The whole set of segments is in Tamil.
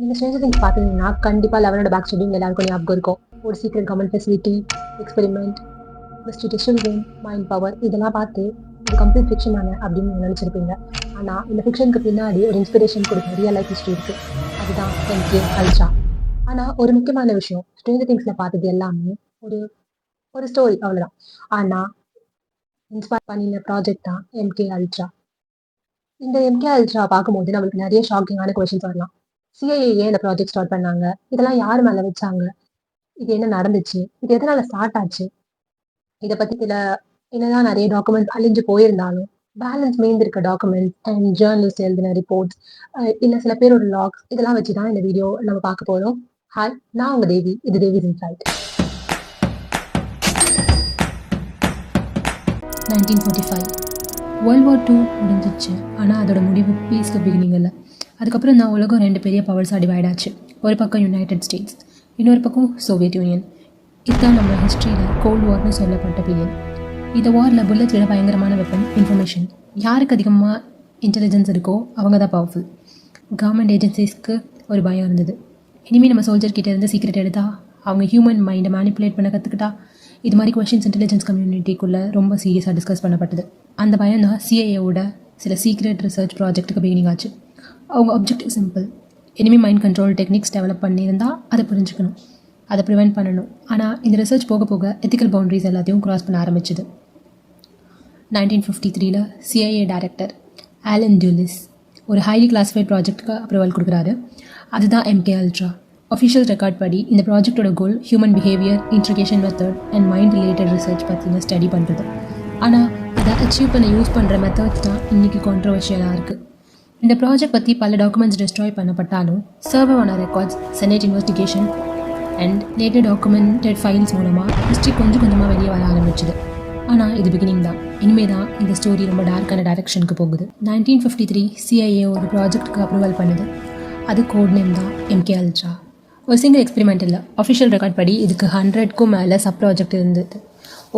நீங்கள் ஸ்ட்ரேஞ்சர் திங்ஸ் பார்த்துருந்தீங்கன்னா கண்டிப்பாக லெவனோட பேக் ஸ்டோரியும் எல்லாருக்கும் ஞாபகம் இருக்கும். ஒரு secret government facility, experiment, mystery testing game, mind power இதெல்லாம் பார்த்து இது கம்ப்ளீட் ஃபிக்ஷன் தானே அப்படின்னு நினச்சிருப்பீங்க. ஆனால் இந்த ஃபிக்ஷனுக்கு பின்னாடி ஒரு இன்ஸ்பிரேஷன் கொடுக்குற ரியல் லைஃப் ஹிஸ்ட்ரி இருக்குது. அதுதான் MK அல்ட்ரா. ஆனால் ஒரு முக்கியமான விஷயம், ஸ்ட்ரேஞ்சர் திங்ஸில் பார்த்தது எல்லாமே ஒரு ஒரு ஸ்டோரி அவ்வளோதான். ஆனால் இன்ஸ்பயர் பண்ணின ப்ராஜெக்ட் தான் MK அல்ட்ரா. இந்த MK அல்ட்ரா பார்க்கும்போது நம்மளுக்கு நிறைய ஷாக்கிங்கான கொஸ்டின்ஸ் வரலாம். CIA ஏன் இந்த ப்ராஜெக்ட் ஸ்டார்ட் பண்ணாங்க? இதெல்லாம் யார் மேல வச்சாங்க? இது என்ன நடந்துச்சு? இது எதனால ஸ்டார்ட் ஆச்சு? இத பத்தி என்னதான் நிறைய டாக்குமெண்ட்ஸ் அழிஞ்சு போயிருந்தாலும், பேலன்ஸ் மீந்திருக்க டாக்குமெண்ட்ஸ் அண்ட் ஜேர்னலிஸ்ட் எழுதின ரிப்போர்ட்ஸ், இல்ல சில பேரோட லாக்ஸ் இதெல்லாம் வச்சு தான் இந்த வீடியோ நம்ம பார்க்க போறோம். ஹாய், நான் உங்க தேவி. இது தேவிஸ் இன்சைட். 1945 வேர்ல்ட் வார் 2 முடிஞ்சிச்சு. ஆனால் அதோட முடிவு பீஸ்க்கு பிகினிங் இல்லை. அதுக்கப்புறம் தான் உலகம் 2 பெரிய பவர்ஸாக டிவைட் ஆச்சு. ஒரு பக்கம் யுனைடெட் ஸ்டேட்ஸ், இன்னொரு பக்கம் சோவியத் யூனியன். இதுதான் நம்ம ஹிஸ்ட்ரியில் கோல்டு வார்னு சொல்லப்பட்ட பீரியட். இந்த வாரில் புல்லட்ஸ் விட பயங்கரமான வெப்பன் இன்ஃபர்மேஷன். யாருக்கு அதிகமாக இன்டெலிஜென்ஸ் இருக்கோ அவங்க தான் பவர்ஃபுல். கவர்மெண்ட் ஏஜென்சிஸ்க்கு ஒரு பயம் இருந்தது. இனிமேல் நம்ம சோல்ஜர்கிட்ட இருந்து சீக்ரெட் எடுத்தா அவங்க ஹியூமன் மைண்டை மேனிப்புலேட் பண்ண கற்றுக்கிட்டா இது மாதிரி கொஷின்ஸ் இன்டெலிஜென்ஸ் கம்யூனிட்டிக்குள்ளே ரொம்ப சீரியஸாக டிஸ்கஸ் பண்ணப்பட்டது. அந்த பயம் தான் CIAவோட சில சீக்ரெட் ரிசர்ச் ப்ராஜெக்ட்டுக்கு பிகினிங் ஆச்சு. அவங்க objective simple, enemy mind control techniques develop பண்ணியிருந்தால் அதை புரிஞ்சுக்கணும், அதை ப்ரிவெண்ட் பண்ணணும். ஆனால் இந்த ரிசர்ச் போக போக எத்திக்கல் பவுண்டரிஸ் எல்லாத்தையும் கிராஸ் பண்ண ஆரம்பிச்சுது. 1953 CIA டைரக்டர் ஆலன் டூலிஸ் ஒரு ஹைலி கிளாஸிஃபைட் ப்ராஜெக்ட்டுக்கு அப்ரூவல் கொடுக்குறாரு. அதுதான் MK அல்ட்ரா. அஃபிஷியல் ரெக்கார்ட் படி இந்த ப்ராஜெக்டோட goal human behaviour, interrogation method and mind related research பற்றின ஸ்டடி பண்ணுறது. ஆனால் அதை அச்சீவ் பண்ண யூஸ் பண்ணுற மெத்தட்ஸ் தான் இன்றைக்கி கான்ட்ரவர்ஷியலாக இருக்குது. இந்த ப்ராஜெக்ட் பற்றி பல டாக்குமெண்ட்ஸ் டிஸ்ட்ராய் பண்ணப்பட்டாலும் சர்வ் ஆன records, senate investigation and later documented files மூலமாக ஹிஸ்ட்ரி கொஞ்சம் கொஞ்சமாக வெளியே வர ஆரம்பிச்சுது. ஆனால் இது பிகினிங் தான். இனிமே தான் இந்த ஸ்டோரி ரொம்ப டார்க்கான டைரக்ஷனுக்கு போகுது. 1953 CIA ஒரு ப்ராஜெக்ட்டுக்கு அப்ரூவல் பண்ணுது. அது கோட் நேம் தான் MK அல்ட்ரா. ஒரு சிங்கிள் எக்ஸ்பெரிமெண்ட் இல்லை. அஃபிஷியல் ரெக்கார்ட் படி இதுக்கு 100க்கும் மேலே சப் ப்ராஜெக்ட் இருந்தது.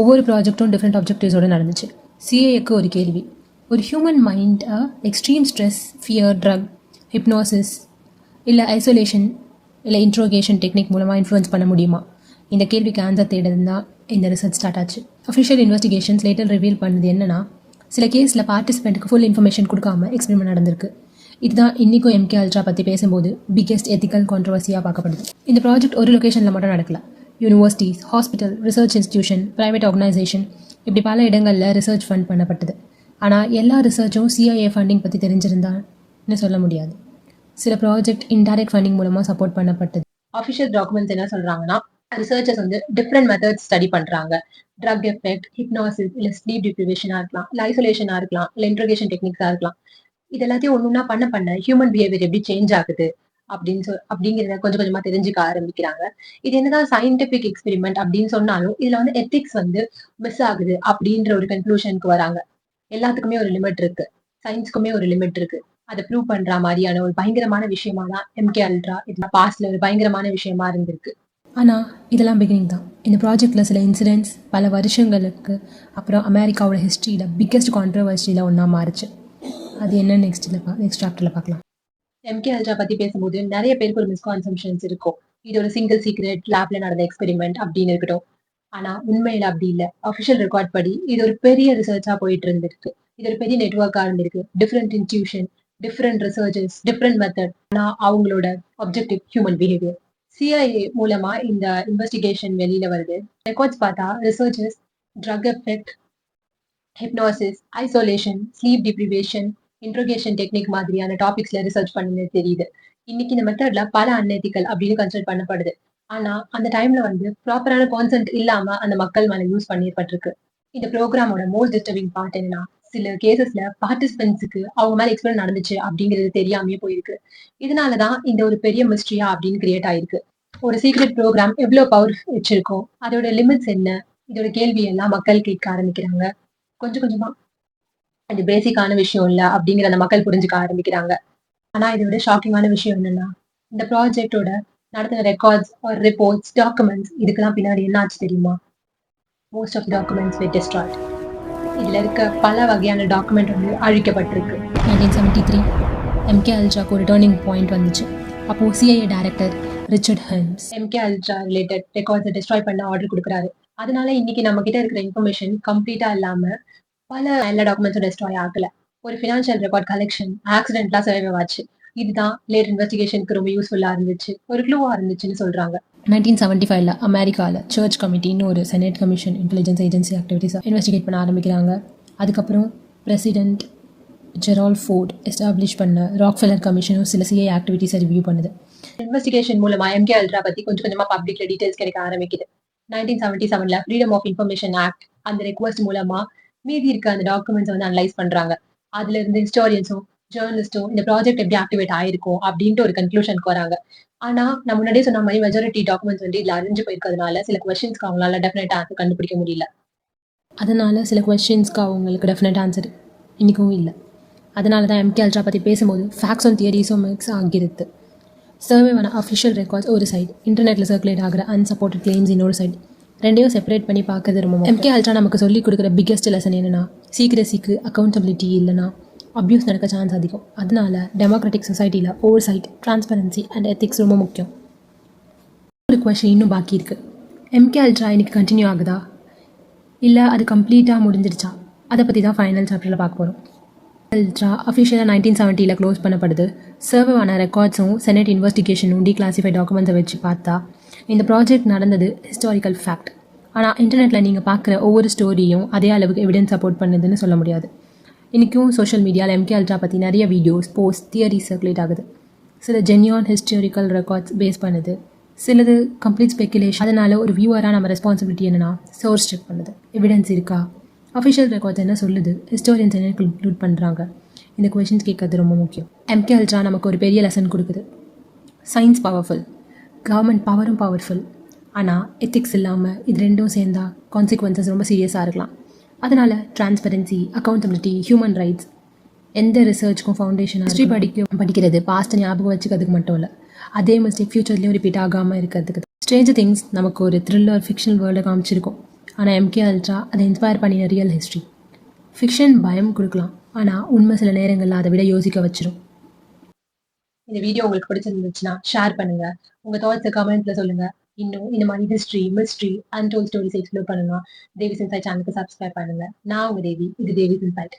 ஒவ்வொரு ப்ராஜெக்ட்டும் டிஃப்ரெண்ட் ஆப்ஜெக்டிவ்ஸோடு நடந்துச்சு. CIAக்கு ஒரு கேள்வி, ஒரு ஹியூமன் மைண்டை extreme stress, fear, drug, hypnosis இல்லை ஐசோலேஷன் இல்லை இன்ட்ரோகேஷன் டெக்னிக் மூலமாக இன்ஃப்ளூயன்ஸ் பண்ண முடியுமா? இந்த கேள்விக்கு ஆன்சர் தேடுறது தான் இந்த ரிசர்ச் ஸ்டார்ட் ஆச்சு. அஃபிஷியல் இன்வெஸ்டிகேஷன்ஸ் லேட்டர் ரிவீல் பண்ணது என்னன்னா, சில கேஸில் பார்ட்டிசிபெண்ட்டுக்கு ஃபுல் இன்ஃபர்மேஷன் கொடுக்காம எக்ஸ்பெரிமெண்ட் நடந்திருக்கு. இதுதான் இன்றைக்கும் MK அல்ட்ரா பற்றி பேசும்போது பிக்கெஸ்ட் எத்திக்கல் கான்ட்ரவர்சியாக பார்க்கப்படுது. இந்த ப்ராஜெக்ட் ஒரு லொக்கேஷனில் மட்டும் நடக்கல. Universities, hospital, research institution, private organisation இப்படி பல இடங்களில் ரிசர்ச் ஃபண்ட் பண்ணப்பட்டது. ஆனால் எல்லா ரிசர்ச்சும் CIA ஃபண்டிங் பற்றி தெரிஞ்சிருந்தான்னு சொல்ல முடியாது. சில ப்ராஜெக்ட் இன்டைரக்ட் ஃபண்டிங் மூலமாக சப்போர்ட் பண்ணப்பட்டது. அஃபிஷியல் டாக்குமெண்ட்ஸ் என்ன சொல்கிறாங்கன்னா, ரிசர்ச்சர்ஸ் டிஃப்ரெண்ட் மெத்தட்ஸ் ஸ்டடி பண்ணுறாங்க. ட்ரக் எஃபெக்ட், ஹிப்னாசிஸ் இல்லை ஸ்லீப் டிப்ரிவேஷனாக இருக்கலாம், இல்லை ஐசோலேஷனாக இருக்கலாம், இல்லை இன்ட்ரோகேஷன் டெக்னிக்ஸாக இருக்கலாம். இது எல்லாத்தையும் ஒன்றுனா பண்ண ஹியூமன் பிஹேவியர் எப்படி சேஞ்ச் ஆகுது அப்படிங்கிறத கொஞ்சம் கொஞ்சமா தெரிஞ்சுக்க ஆரம்பிக்கிறாங்க. இது என்னதான் சயின்டிபிக் எக்ஸ்பெரிமெண்ட் அப்படின்னு சொன்னாலும் இதுல எத்திக்ஸ் மிஸ் ஆகுது அப்படின்ற ஒரு கன்க்ளூஷனுக்கு வராங்க. எல்லாத்துக்குமே ஒரு லிமிட் இருக்கு, சயின்ஸ்க்குமே ஒரு லிமிட் இருக்கு. அதை ப்ரூவ் பண்ற மாதிரியான ஒரு பயங்கரமான விஷயமா தான் MK அல்ட்ரா இதெல்லாம் பாஸ்ட்ல ஒரு பயங்கரமான விஷயமா இருந்திருக்கு. ஆனா இதெல்லாம் பிகினிங் தான். இந்த ப்ராஜெக்ட்ல சில இன்சிடென்ட்ஸ் பல வருஷங்களுக்கு அப்புறம் அமெரிக்காவோட ஹிஸ்ட்ரியில பிக்கெஸ்ட் கான்ட்ரவர்சியில ஒன்னா மாறுச்சு. அது என்ன நெக்ஸ்ட் சாப்டர்ல பார்க்கலாம். MK அல்ட்ரா பத்தி பேசும்போது நிறைய பேருக்கு ஒரு மிஸ்கான்செப்ஷன்ஸ் இருக்கும். இது ஒரு சிங்கிள் சீக்ரெட் லேப்ல நடந்த எக்ஸ்பெரிமெண்ட் அப்படின்னு இருக்கட்டும். ஆனா உண்மையில அப்படி இல்லை. அஃபிஷியல் ரெக்கார்ட் படி இது ஒரு பெரிய ரிசர்ச்சா போயிட்டு இருந்திருக்கு. இது ஒரு பெரிய நெட்வொர்க்கா இருந்திருக்கு. Different institution, different researchers, different method. ஆனா அவங்களோட ஆப்ஜெக்டிவ் ஹியூமன் பிஹேவியர். CIA மூலமா இந்த இன்வெஸ்டிகேஷன் வெளியில வருது. ரெக்கார்ட்ஸ் பார்த்தா researchers drug effect, hypnosis, isolation, sleep deprivation, interrogation technique மாதிரியான டாபிக்ஸ்ல ரிசர்ச் பண்ணது தெரியுது. இன்னைக்கு இந்த மெத்தட்ல பல அன்எத்திக்கல் அப்படின்னு கன்சிடர் பண்ணப்படுது. ஆனா அந்த டைம்ல ப்ராப்பரான கான்சென்ட் இல்லாம அந்த மக்கள் மேல யூஸ் பண்ணிருப்பட்டிருக்கு. இந்த ப்ரோக்ராமோட மோஸ்ட் டிஸ்டர்பிங் பார்ட் என்னன்னா, சில கேசஸ்ல பார்ட்டிசிபென்ட்ஸுக்கு அவங்க மேல எக்ஸ்பெரிமெண்ட் நடந்துச்சு அப்படிங்கிறது தெரியாமே போயிருக்கு. இதனாலதான் இந்த ஒரு பெரிய மிஸ்ட்ரியா அப்படின்னு கிரியேட் ஆயிருக்கு. ஒரு சீக்ரெட் ப்ரோக்ராம் எவ்வளவு பவர் வச்சிருக்கோம், அதோட லிமிட்ஸ் என்ன, இதோட கேள்வி எல்லாம் மக்கள் கேட்க ஆரம்பிக்கிறாங்க. கொஞ்சம் கொஞ்சமா அது பேசிக்கான விஷயம் இல்ல அப்படிங்கிற அந்த மக்கள் புரிஞ்சுக்க ஆரம்பிக்கிறாங்க. ஆனா இதை விட ஷாக்கிங்கான விஷயம் என்னன்னா, இந்த ப்ராஜெக்டோட நடத்தின ரெக்கார்ட்ஸ், ரிப்போர்ட்ஸ், டாக்குமெண்ட்ஸ் இதுக்கெல்லாம் பின்னாடி என்ன ஆச்சு தெரியுமா? Most of documents were destroyed. இதுல இருக்க பல வகையான டாக்குமெண்ட் அழிக்கப்பட்டிருக்கு. 1973 MK அல்ட்ராக்கு ஒரு டர்னிங் பாயிண்ட் வந்துச்சு. அப்போ CIA director Richard Helms MK Ultra related ரெக்கார்ட்ஸை டிஸ்ட்ராய் பண்ண ஆர்டர் கொடுக்குறாரு. அதனால இன்னைக்கு நம்ம கிட்ட இருக்கிற இன்ஃபர்மேஷன் கம்ப்ளீட்டா இல்லாம பல எல்லா டாக்குமெண்ட்ஸும் டெஸ்ட்ராய் ஆகல. ஒரு ஃபினான்ஷியல் ரெக்கார்ட் கலெக்ஷன் ஆக்சிடென்ட்லாம் சர்வைவ் ஆச்சு. இதுதான் லேட் இன்வெஸ்டிகேஷனுக்கு ரொம்ப யூஸ்ஃபுல்லா இருந்துச்சு, ஒரு க்ளூவா இருந்துச்சுன்னு சொல்றாங்க. 1975ல அமெரிக்காவில் சர்ச் கமிட்டின்னு ஒரு செனட் கமிஷன் இன்டெலிஜென்ஸ் ஏஜென்சி ஆக்டிவிட்டிஸை இன்வெஸ்டிகேட் பண்ண ஆரம்பிக்கிறாங்க. அதுக்கப்புறம் பிரசிடென்ட் ஜெரால்ட் ஃபோர்ட் எஸ்டாப்ளிஷ் பண்ண ராக்ஃபெல்லர் கமிஷனும் சில சிஐ ஆக்டிவிட்டிஸை ரிவ்யூ பண்ணுது. இன்வெஸ்டிகேஷன் மூலமா எம்கே அல்ட்ரா பத்தி கொஞ்சம் கொஞ்சமா பப்ளிக்ல டீடைல்ஸ் கிடைக்க ஆரம்பிக்குது. 1977ல ஃப்ரீடம் ஆஃப் இன்ஃபர்மேஷன் ஆக்ட் அந்த ரெக்வஸ்ட் மூலமா மீதி இருக்க அந்த டாக்குமெண்ட்ஸ் வந்து அனலைஸ் பண்றாங்க. அதுல இருந்து ஹிஸ்டாரியன்ஸும் ஜேர்னலிஸ்டும் இந்த ப்ராஜெக்ட் எப்படி ஆக்டிவேட் ஆயிருக்கும் அப்படின்ட்டு ஒரு கன்க்ளூஷனுக்கு வராங்க. ஆனா நான் முன்னாடியே சொன்ன மாதிரி மெஜாரிட்டி டாக்குமெண்ட்ஸ் வந்து இதுல அறிஞ்சு போயிருக்கிறதுனால சில கொஸ்டின்ஸ்க்கு அவங்களால டெஃபினட் ஆன்சர் கண்டுபிடிக்க முடியல. அதனால சில கொஸ்டின்ஸ்க்கு அவங்களுக்கு டெஃபினட் ஆன்சர் இன்னைக்கும் இல்லை. அதனால தான் எம்கே அல்ட்ரா பற்றி பேசும்போது ஃபேக்ட்ஸும் தியரிஸும் மிக்ஸ் ஆகிருது. சர்வே பண்ண அஃபிஷியல் ரெக்கார்ட்ஸ் ஒரு சைடு, இன்டர்நெட்டில் சர்க்குலேட் ஆகிற அன்சப்போர்ட்டட் கிளைம்ஸ் இன்னொரு சைடு, ரெண்டையும் செப்பரேட் பண்ணி பார்க்கறது ரொம்ப எம்கே அல்ட்ரா நமக்கு சொல்லிக் கொடுக்குற பிக்கெஸ்ட் லெசன் என்னென்னா, சீக்ரெசிக்கு அக்கௌண்டபிலிட்டி இல்லைனா அப்யூஸ் நடக்க சான்ஸ் அதிகம். அதனால டெமோக்ராட்டிக் சொசைட்டியில் oversight, transparency and ethics ரொம்ப முக்கியம். ஒரு கொஷின் இன்னும் பாக்கி இருக்குது. எம்கே அல்ட்ரா இன்னைக்கு கண்டினியூ ஆகுதா இல்லை அது கம்ப்ளீட்டாக முடிஞ்சிடுச்சா? அதை பற்றி தான் ஃபைனல் சாப்டரில் பார்க்க போகிறோம். அல்ட்ரா அஃபிஷியலாக 1970ல் க்ளோஸ் பண்ணப்படுது. சர்வ் ஆன ரெக்கார்ட்ஸும் செனட் இன்வெஸ்டிகேஷனும் டீக்ளாசிஃபைட் டாக்குமெண்ட்ஸை வச்சு பார்த்தா இந்த ப்ராஜெக்ட் நடந்தது ஹிஸ்டாரிக்கல் ஃபேக்ட். ஆனால் இன்டர்நெட்டில் நீங்கள் பார்க்குற ஒவ்வொரு ஸ்டோரியும் அதே அளவுக்கு எவிடன்ஸ் சப்போர்ட் பண்ணுதுன்னு சொல்ல முடியாது. இன்றைக்கும் சோஷியல் மீடியாவில் எம்கே அல்ட்ரா பற்றி நிறைய வீடியோஸ், போஸ்ட், தியரி சர்க்குலேட் ஆகுது. சில ஜென்யூன் ஹிஸ்டாரிக்கல் ரெக்கார்ட்ஸ் பேஸ் பண்ணுது, சிலது கம்ப்ளீட் ஸ்பெக்குலேஷன். அதனால் ஒரு வியூவராக நம்ம ரெஸ்பான்சிபிலிட்டி என்னென்னா சோர்ஸ் செக் பண்ணுது, எவிடன்ஸ் இருக்கா, அஃபிஷியல் ரெக்கார்ட்ஸ் என்ன சொல்லுது, ஹிஸ்டோரியன்ஸ் என்ன இன்க்ளூட் பண்ணுறாங்க. இந்த கொஷின்ஸ் கேட்கறது ரொம்ப முக்கியம். எம்கே அல்ட்ரா நமக்கு ஒரு பெரிய லெசன் கொடுக்குது. சயின்ஸ் பவர்ஃபுல், கவர்மெண்ட் பவரும் பவர்ஃபுல். ஆனால் எத்திக்ஸ் இல்லாமல் இது ரெண்டும் சேர்ந்தா கான்சிக்வன்சஸ் ரொம்ப சீரியஸாக இருக்கலாம். அதனால் டிரான்ஸ்பரன்சி, அக்கௌண்டபிலிட்டி, ஹியூமன் ரைட்ஸ் எந்த ரிசர்ச்சுக்கும் ஃபவுண்டேஷன். ஹிஸ்ட்ரி படிக்கிறது பாஸ்ட்டை ஞாபகம் வச்சுக்கிறதுக்கு மட்டும் இல்லை, அதே மிஸ்டேக் ஃபியூச்சர்லேயும் ரிப்பீட் ஆகாமல் இருக்கிறதுக்கு. ஸ்ட்ரேஞ்சர் திங்ஸ் நமக்கு ஒரு த்ரில்லர் ஃபிக்ஷனல் வேர்ல்டை காமிச்சிருக்கும். ஆனால் எம்கே அல்ட்ரா அதை இன்ஸ்பயர் பண்ணின ரியல் ஹிஸ்ட்ரி. ஃபிக்ஷன் பயம் கொடுக்கலாம், ஆனால் உண்மை சில நேரங்களில் அதை விட யோசிக்க வச்சிடும். இந்த வீடியோ உங்களுக்கு பிடிச்சிருந்துச்சுன்னா ஷேர் பண்ணுங்க, உங்கள் தாட்ஸை கமெண்ட்ல சொல்லுங்க. இன்னும் இந்த மாதிரி history, mystery, untold stories explore பண்ணலாம். தேவிஸ் இன்சைட் சேனலுக்கு சப்ஸ்கிரைப் பண்ணுங்க. நான் உங்க தேவி, இது தேவிஸ் இன்சைட்.